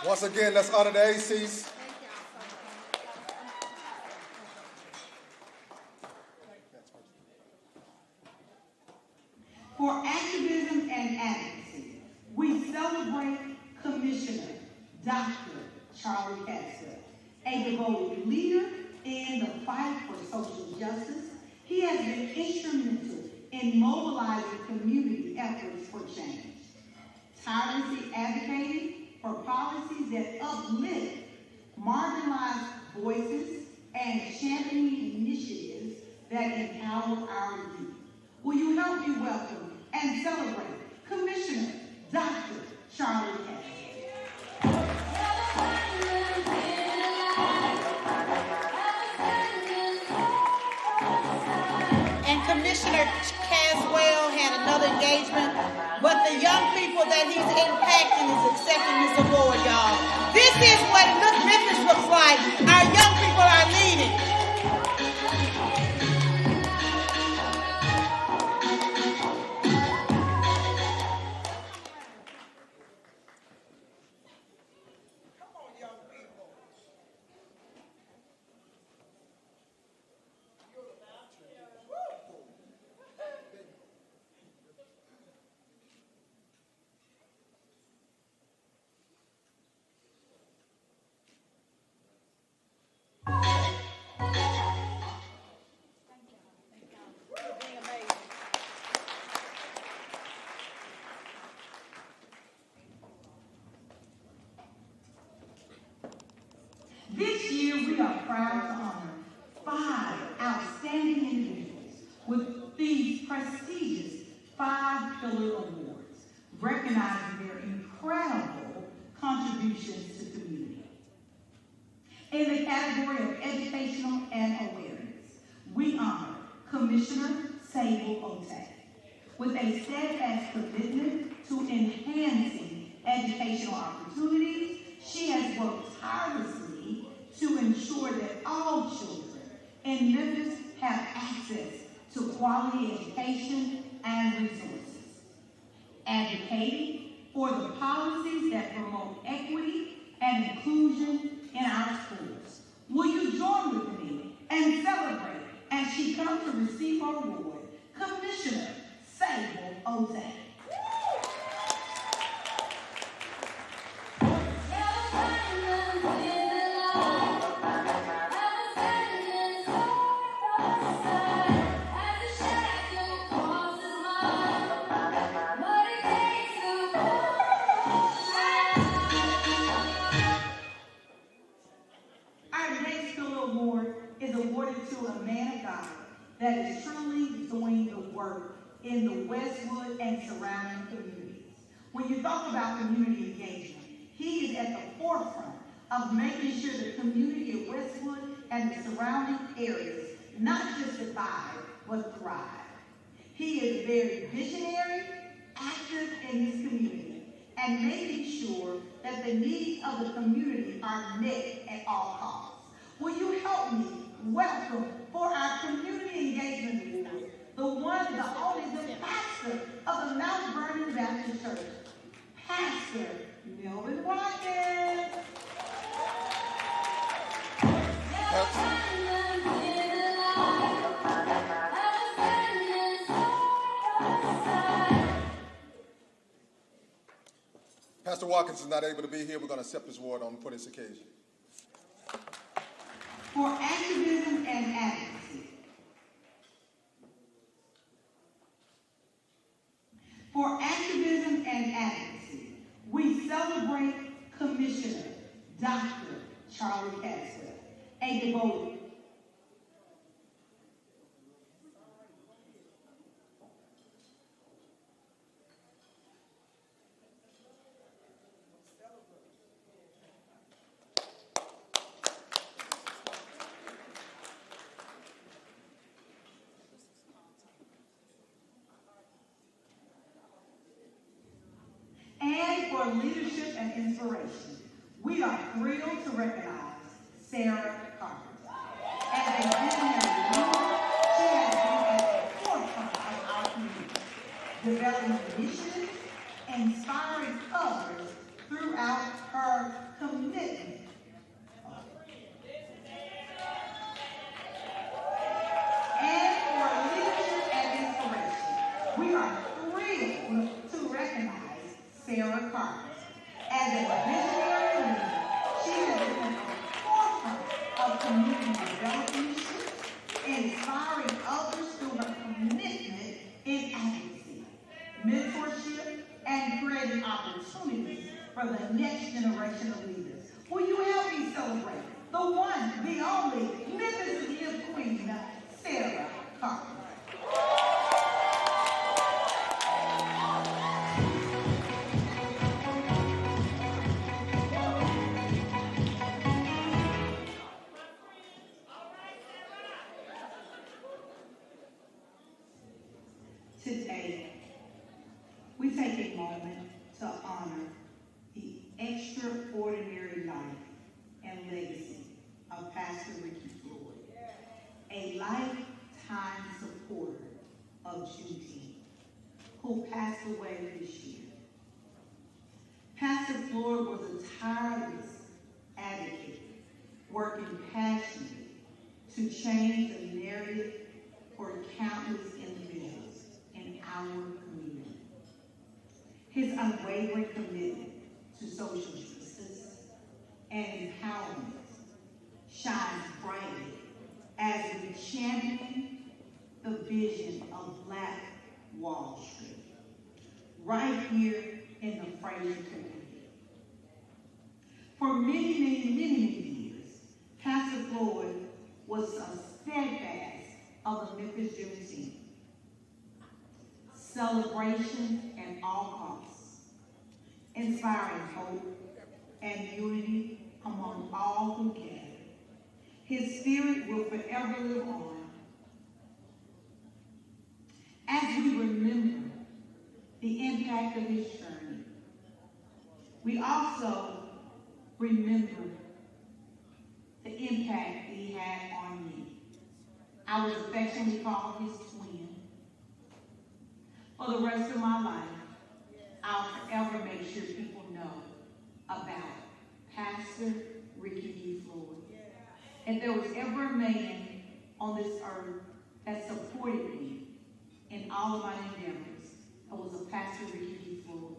S3: Once again, let's honor the ACs.
S4: For activism and advocacy, we celebrate Commissioner Dr. Charlie Caswell, a devoted leader in the fight for social justice. He has been instrumental in mobilizing community efforts for change, tirelessly advocating for policies that uplift marginalized voices and championing initiatives that empower our youth. Will you help me welcome and celebrate Commissioner Dr. Charlie Caswell?
S1: And Commissioner Caswell had another engagement, but the young people that he's impacting is accepting this award, y'all. This is what Memphis looks like. Our young people are leading.
S4: This year, we are proud to honor 5 outstanding individuals with these prestigious 5 Pillar Awards, recognizing their incredible contributions to the community. In the category of educational and awareness, we honor Commissioner Sable Otay with a steadfast commitment to enhancing educational opportunities. She has worked tirelessly to ensure that all children in Memphis have access to quality education and resources, advocating for the policies that promote equity and inclusion in our schools. Will you join with me and celebrate as she comes to receive her award, Commissioner Sable Otay. That is truly doing the work in the Westwood and surrounding communities. When you talk about community engagement, he is at the forefront of making sure the community of Westwood and the surrounding areas not just survive, but thrive. He is very visionary, active in his community, and making sure that the needs of the community are met at all costs. Will you help me welcome for our community engagement award, the one, the only, the pastor of the Mount Vernon Baptist Church, Pastor Melvin Watkins.
S3: Pastor Watkins is not able to be here. We're going to accept this award for this occasion.
S4: For activism and advocacy. For activism and advocacy, we celebrate Commissioner Dr. Charlie Caswell, a devoted for leadership and inspiration. We are thrilled to recognize Sarah Carpenter. As a visionary leader, she has been at the forefront of our community, developing initiatives, inspiring others throughout her Will you help me celebrate the one, the only, Memphis' new queen, Sarah Carter? Today, we take a moment to honor the extraordinary life and legacy of Pastor Ricky Floyd, a lifetime supporter of Juneteenth, who passed away this year. Pastor Floyd was a tireless advocate, working passionately to change the narrative for countless individuals in our community. His unwavering commitment to social justice and empowerment shines brightly as we champion the vision of Black Wall Street, right here in the Fraser community. For many years, Pastor Floyd was a steadfast of the Memphis Juneteenth celebration at all costs, inspiring hope and unity among all who gather. His spirit will forever live on. As we remember the impact of his journey, we also remember the impact he had on me. I was affectionately called his twin. For the rest of my life, I'll forever make sure people know about Pastor Ricky D. Floyd. If there was ever a man on this earth that supported me in all of my endeavors, it was a Pastor Ricky D. Floyd.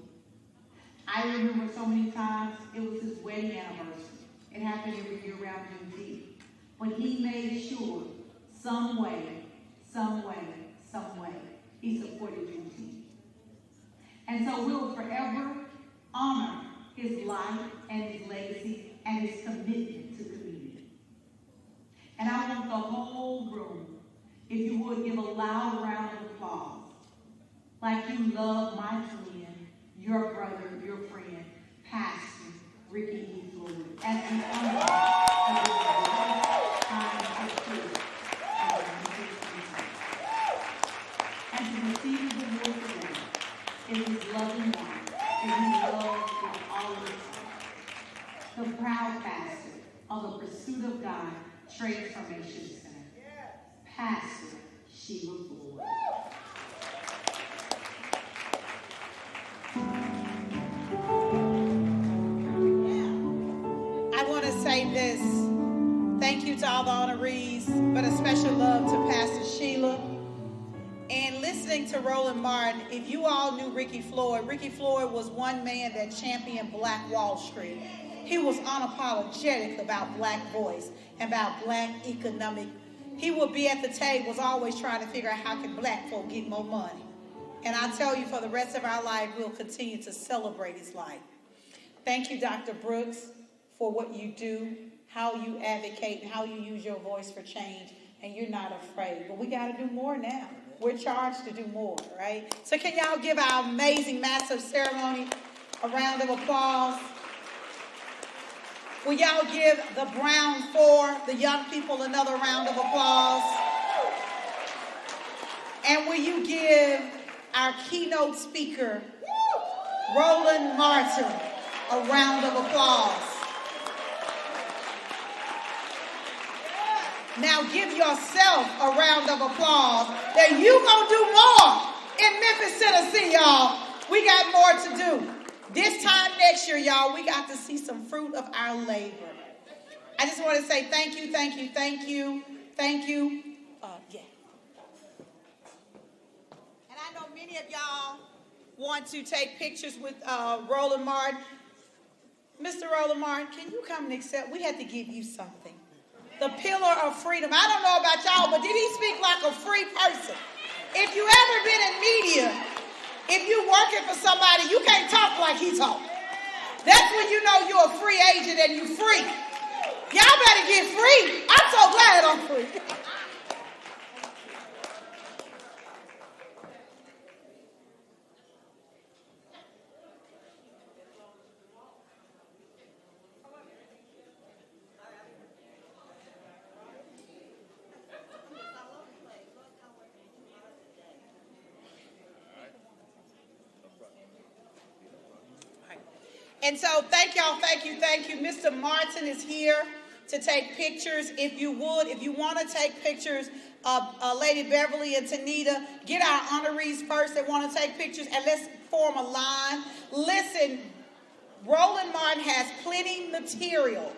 S4: I remember so many times it was his wedding anniversary. It happened every year around Juneteenth. But he made sure some way, he supported Juneteenth. And so we'll forever honor his life and his legacy and his commitment to community. And I want the whole room, if you would, give a loud round of applause, like you love my twin, your brother, your friend, Pastor Ricky D. Floyd, as we honor lifetime support of and to receive the award today is his loving wife, and he loves with all of his heart. The proud pastor of the Pursuit of God Transformation Center, Pastor Sheila Floyd.
S1: I want to say this. Thank you to all the honorees, but a special love to Pastor Sheila. And listening to Roland Martin, if you all knew Ricky Floyd was one man that championed Black Wall Street. He was unapologetic about Black voice and about Black economic. He would be at the tables always trying to figure out how can Black folk get more money. And I tell you, for the rest of our life, we'll continue to celebrate his life. Thank you, Dr. Brooks, for what you do, how you advocate, and how you use your voice for change. And you're not afraid. But we got to do more now. We're charged to do more, right? So can y'all give our amazing, massive ceremony a round of applause? Will y'all give the Brown Four, the young people, another round of applause? And will you give our keynote speaker, Roland Martin, a round of applause? Now give yourself a round of applause that you gonna do more in Memphis, Tennessee, y'all. We got more to do. This time next year, y'all, we got to see some fruit of our labor. I just want to say thank you. Yeah. And I know many of y'all want to take pictures with Roland Martin. Mr. Roland Martin, can you come and accept? We had to give you something. The pillar of freedom. I don't know about y'all, but did he speak like a free person? If you ever been in media, if you working for somebody, you can't talk like he talk. That's when you know you're a free agent and you free. Y'all better get free. I'm so glad I'm free. And so thank y'all, thank you. Mr. Martin is here to take pictures. If you want to take pictures of Lady Beverly and Tanita, get our honorees first that want to take pictures, and let's form a line. Listen, Roland Martin has plenty material.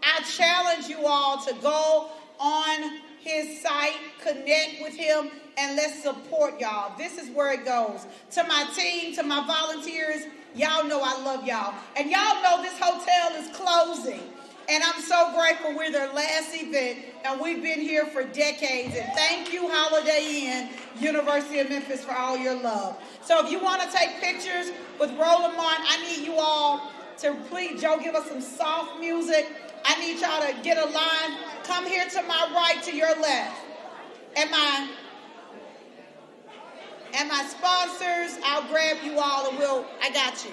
S1: I challenge you all to go on his site, connect with him, and let's support y'all. This is where it goes. To my team, to my volunteers, y'all know I love y'all. And y'all know this hotel is closing. And I'm so grateful we're their last event, and we've been here for decades. And thank you, Holiday Inn, University of Memphis, for all your love. So if you want to take pictures with Roland Martin, I need you all to please, Joe, give us some soft music. I need y'all to get a line. Come here to my right, to your left. And my sponsors, I'll grab you all and I got you.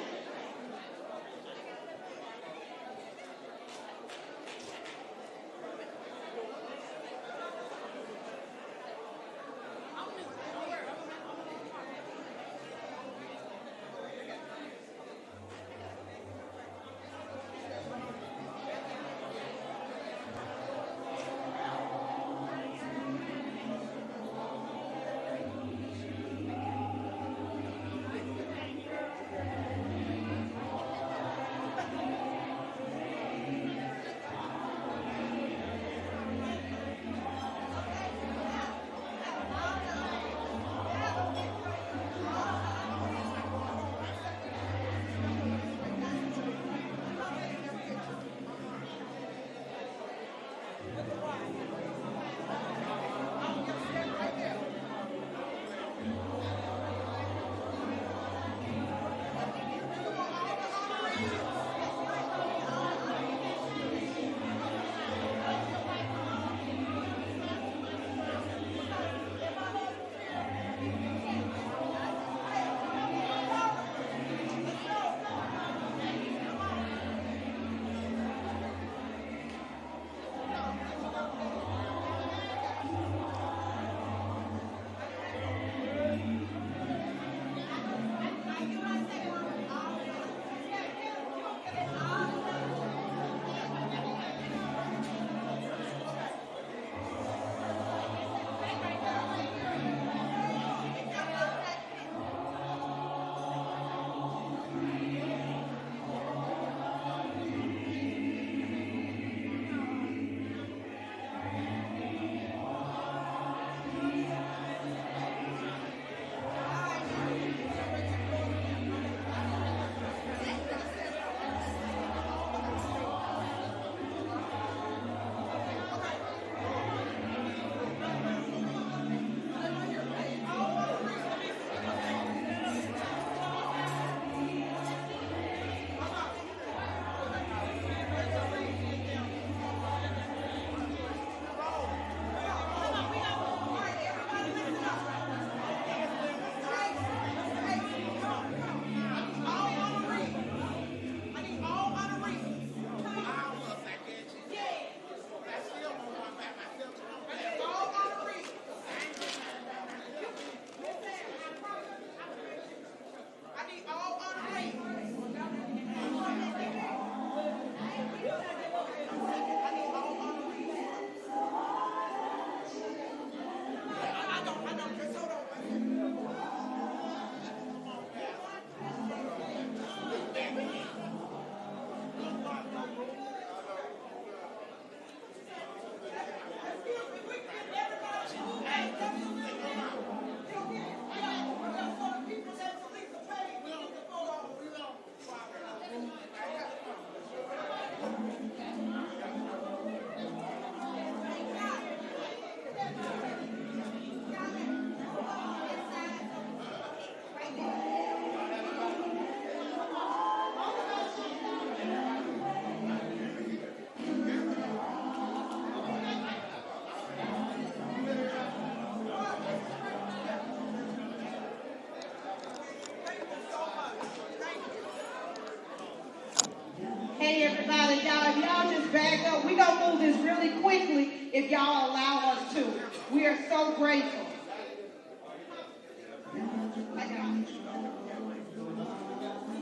S4: if y'all allow us to. We are so grateful.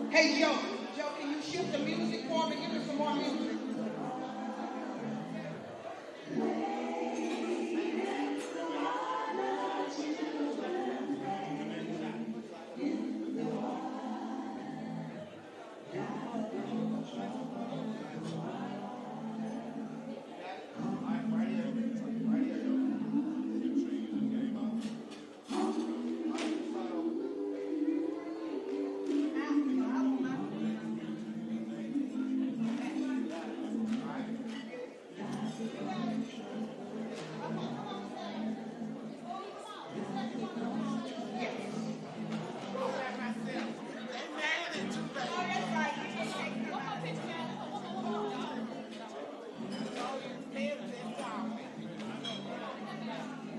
S4: Hey, Joe, can you shift the music for me? Give me some more music.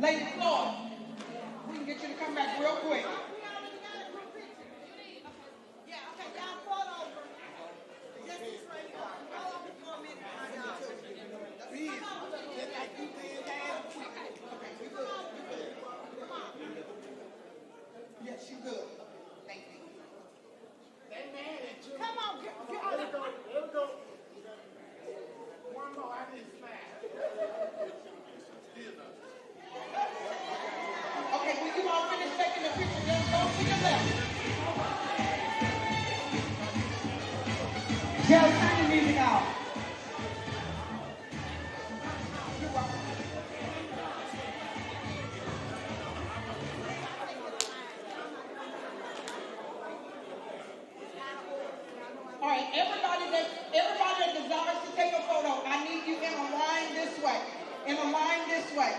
S4: Lady Floyd, we can get you to come back real quick. Yes, you good. Thank you. Come on, get out. Here we go. One more, I didn't smash. Okay, when you all finish taking the picture, just go to your left. Joe, turn the music off. You're welcome. All right, everybody that desires to take a photo, I need you in a line this way. In a line this way.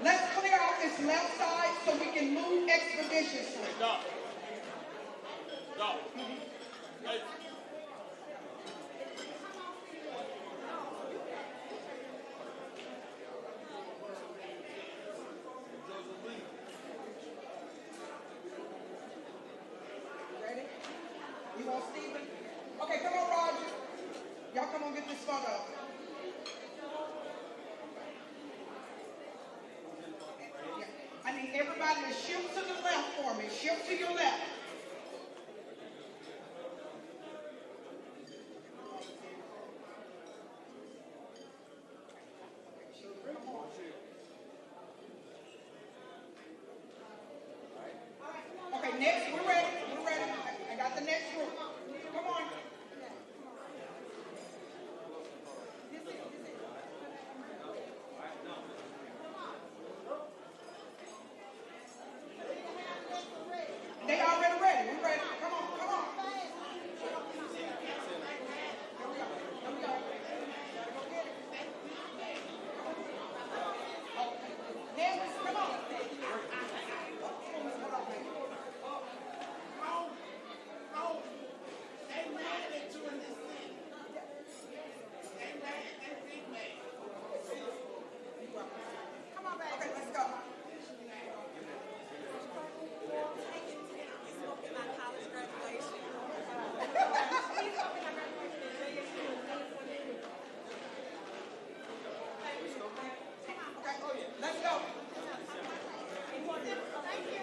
S4: Let's clear out this left side so we can move expeditiously. Stop. Hey. Ready? You want Stephen? Okay, come on, Roger. Y'all come on get this photo. I need everybody to shift to the left for me. Shift to your left. Okay, next, we're ready. I got the next group. Come on. They already ready. We're ready. Come on. Here we go. Next, come on. Okay, let's go. Let's go. Thank you.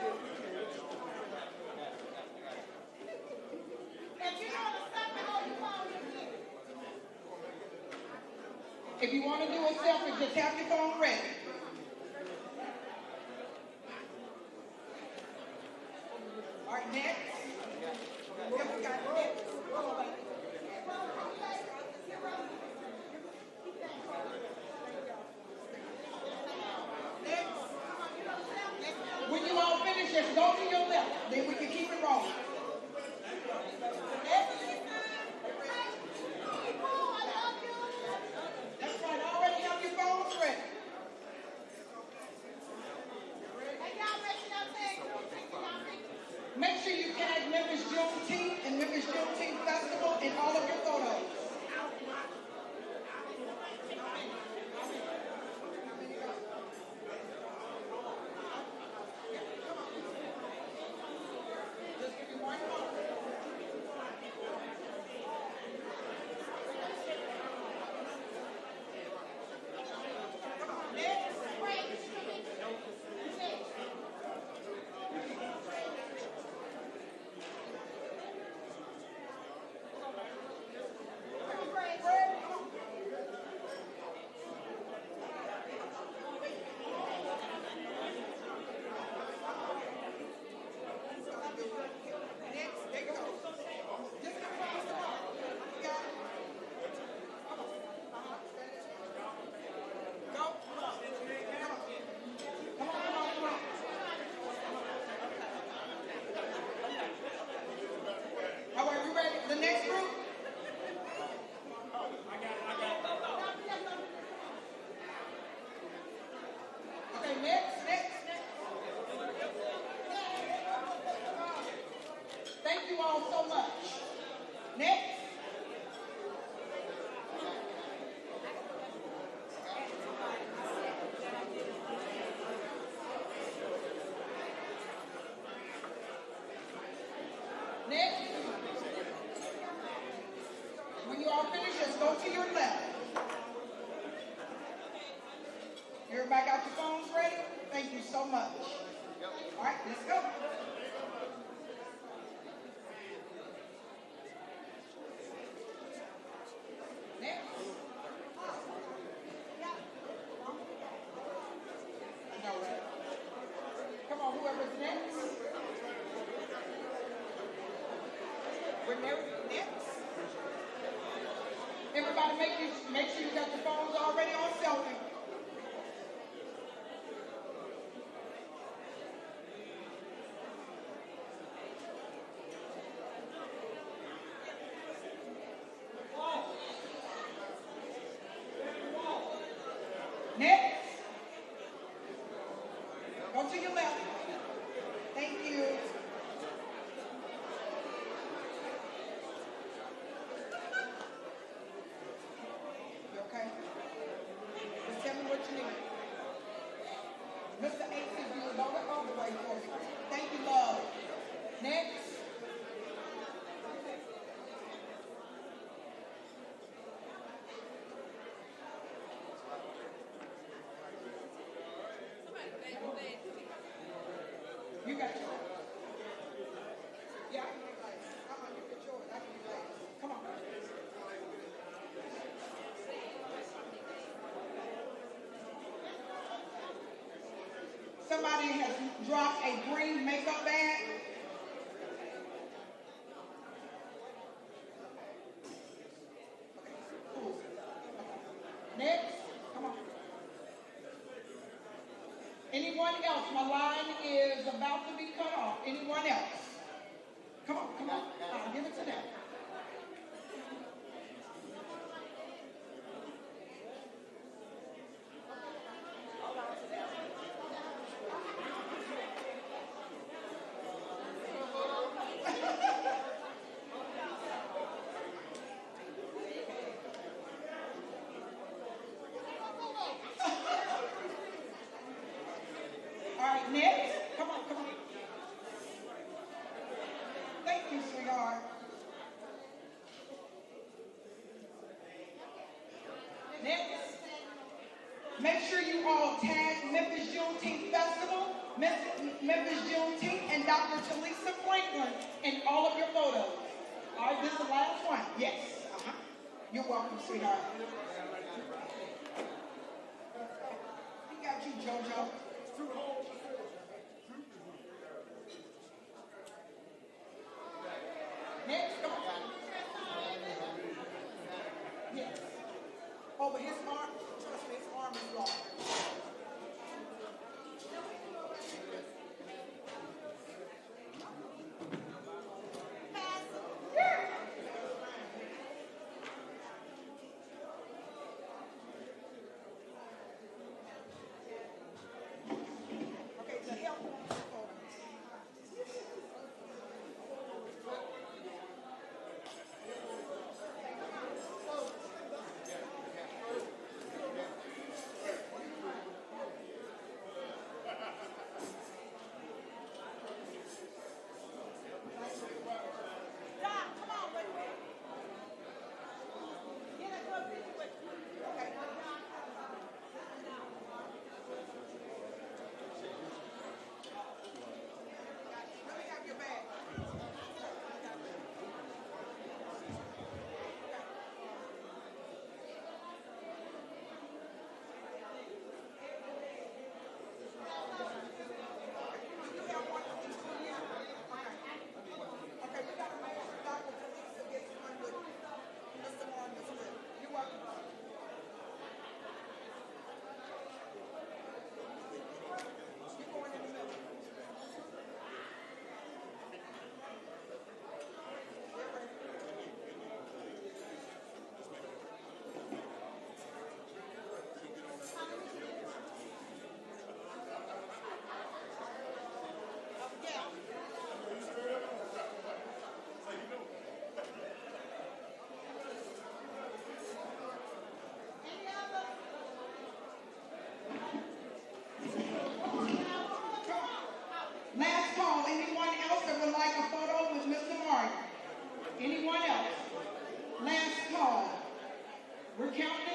S4: If you want to do a selfie, just have your phone ready. All right, next. Yeah, we got next. When you all finish, just go to your left. Then we can keep it rolling. That's right. Already have your phones ready. Everybody got your phones ready? Thank you so much. All right, let's go. Next. I know, right? Come on, whoever's next. We're next. Everybody make sure you got your phones already on selfie. Next. Go to your left. Thank you. You okay? Just tell me what you need. Mr. AC, you was on the other way for me. Thank you, love. Next. You got yours. Yeah. You get yours. I can do that. Come on. Somebody has dropped a green makeup bag. Cool. Next. Come on. Anyone else? My line is about to be cut off. Anyone else? Come on, come on. I'll give it to them. All right, next. Come on, come on. Thank you, sweetheart. Next. Make sure you all tag Memphis Juneteenth Festival, Memphis Juneteenth, and Dr. Talisa Franklin in all of your photos. All right, this is the last one. Yes. You're welcome, sweetheart. We got you, JoJo. Next, come on. Yes. Oh, but his arm, trust me, his arm is long. Okay, to help. Anyone else? Last call. We're counting